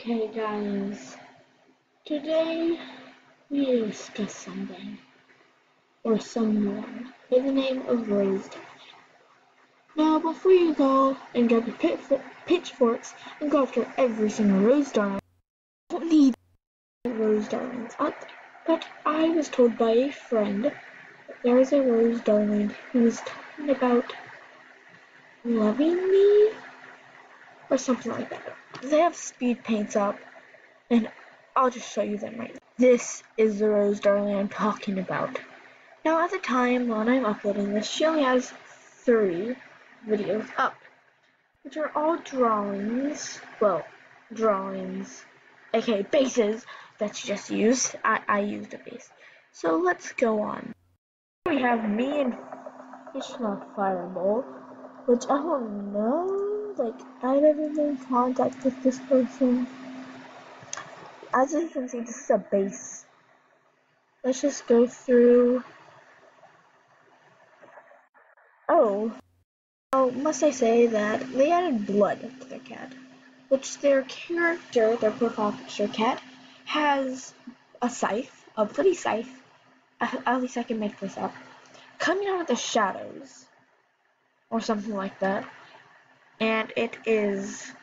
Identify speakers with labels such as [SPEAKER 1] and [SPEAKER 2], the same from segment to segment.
[SPEAKER 1] Okay guys, today we discuss something, or someone, by the name of Rose. Now before you go and grab your pitchforks and go after every single Rose darling, you don't need Rose darlings out there. But I was told by a friend that there is a Rose darling who was talking about loving me, or something like that. They have speed paints up, and I'll just show you them right now. This is the Rose darling I'm talking about. Now at the time when I'm uploading this, she only has 3 videos up, which are all drawings, aka bases, that she just used. I used a base. So let's go on. We have me and Fishmouth Fireball, which I don't know, like, I've never been in contact with this person. As you can see, this is a base. Let's just go through. Oh, must I say that they added blood to their cat, which their character, their profile picture cat, has a scythe, a bloody scythe, at least I can make this up, coming out of the shadows, or something like that, and it is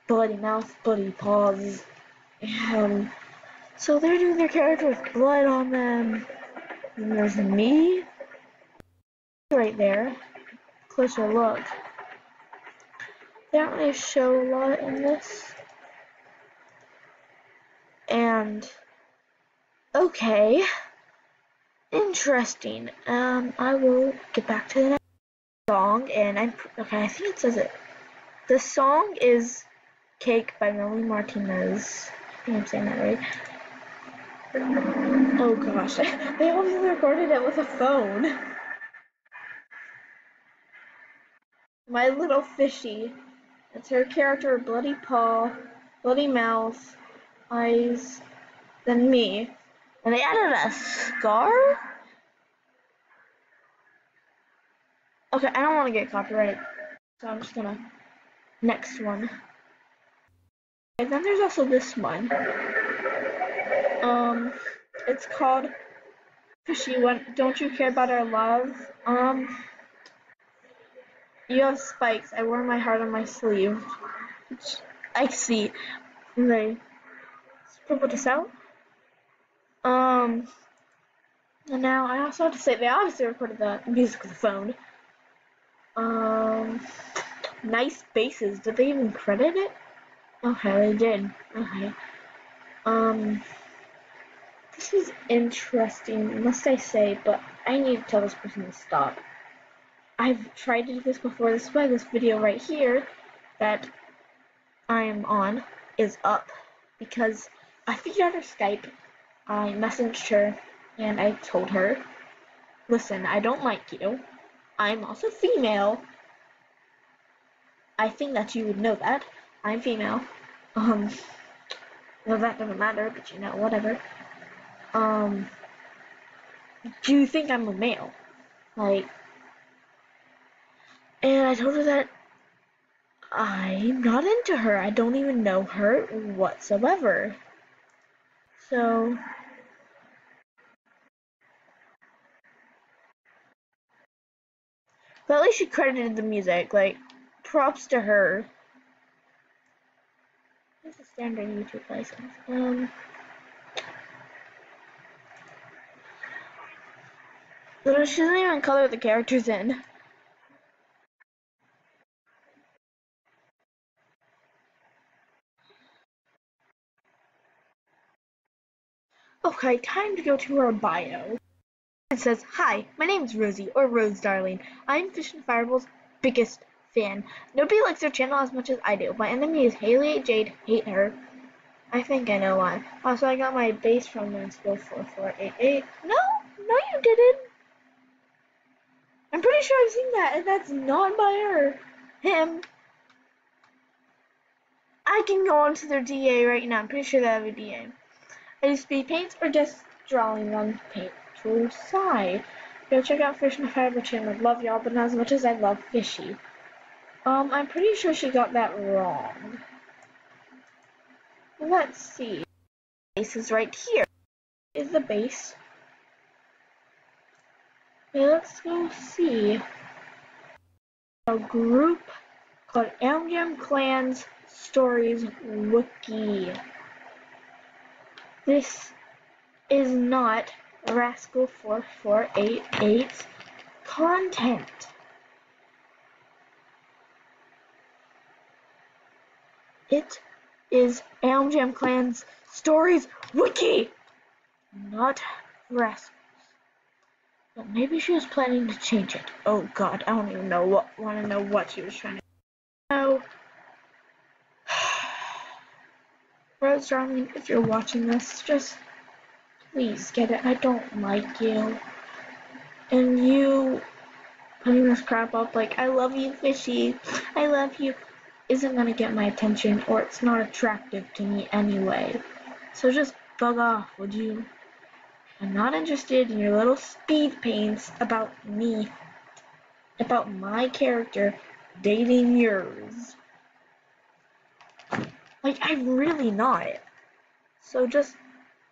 [SPEAKER 1] bloody mouth, bloody paws, and so they're doing their character with blood on them. And there's me right there. Closer look. They don't really show a lot in this. And okay, interesting. I will get back to the next song, and I think it says it. The song is "Cake" by Melanie Martinez. I think I'm saying that right. Oh gosh, they obviously recorded it with a phone. My little fishy. It's her character, bloody paw, bloody mouth, eyes, then me. And they added a scar? Okay, I don't want to get copyrighted, so I'm just gonna next one. And then there's also this one. It's called Fishy One. Don't you care about our love? You have spikes. I wear my heart on my sleeve. Which I see. Okay. Let's put this out. And now I also have to say they obviously recorded the music with the phone. Nice bases. Did they even credit it? Okay, they did. Okay. This is interesting, must I say, but I need to tell this person to stop. I've tried to do this before. This is why this video right here that I am on is up, because I figured out her Skype. I messaged her and I told her, listen, I don't like you. I'm also female. I think that you would know that. I'm female. Well, that doesn't matter, but you know, whatever. Do you think I'm a male? Like, and I told her that I'm not into her. I don't even know her whatsoever. So, but at least she credited the music. Like, props to her. What's the standard YouTube license? She doesn't even color the characters in. Okay, time to go to her bio. It says, "Hi, my name's Rosie, or Rose Darling. I'm Fish and Fireball's biggest fan. Nobody likes their channel as much as I do. My enemy is Haley Jade. Hate her. I think I know why. Also, I got my base from Mansfield 4488. No, you didn't. I'm pretty sure I've seen that, and that's not by her. Him. I can go onto their DA right now. I'm pretty sure they have a DA. I do speed paints or just drawing on paint tool side. Go check out Fish and Fireball channel. Love y'all, but not as much as I love Fishy. I'm pretty sure she got that wrong. Let's see. The base is right here. Is the base. Okay, let's go see. A group called Amjam Clans Stories Wiki. This is not Rascal 4488's content. It is Amjam Clans Stories Wiki, not Rascals. But maybe she was planning to change it. Oh God, I don't even know want to know what she was trying to do. So, Rose, darling, if you're watching this, just please get it. I don't like you. And you putting this crap up like, I love you, fishy, I love you, isn't gonna get my attention, or it's not attractive to me anyway. So just bug off, would you? I'm not interested in your little speed paints about me, about my character dating yours. Like, I'm really not. So just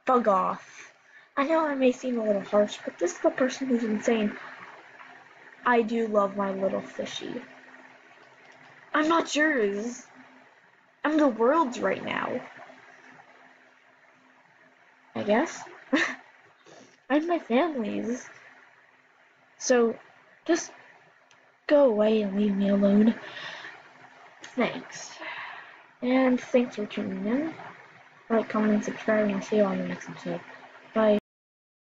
[SPEAKER 1] bug off. I know I may seem a little harsh, but this is the person who's been saying, I do love my little fishy. I'm not yours. I'm the world's right now. I guess. I'm my family's. So, just go away and leave me alone. Thanks. And thanks for tuning in. Like, comment, and subscribe, and I'll see you on the next episode.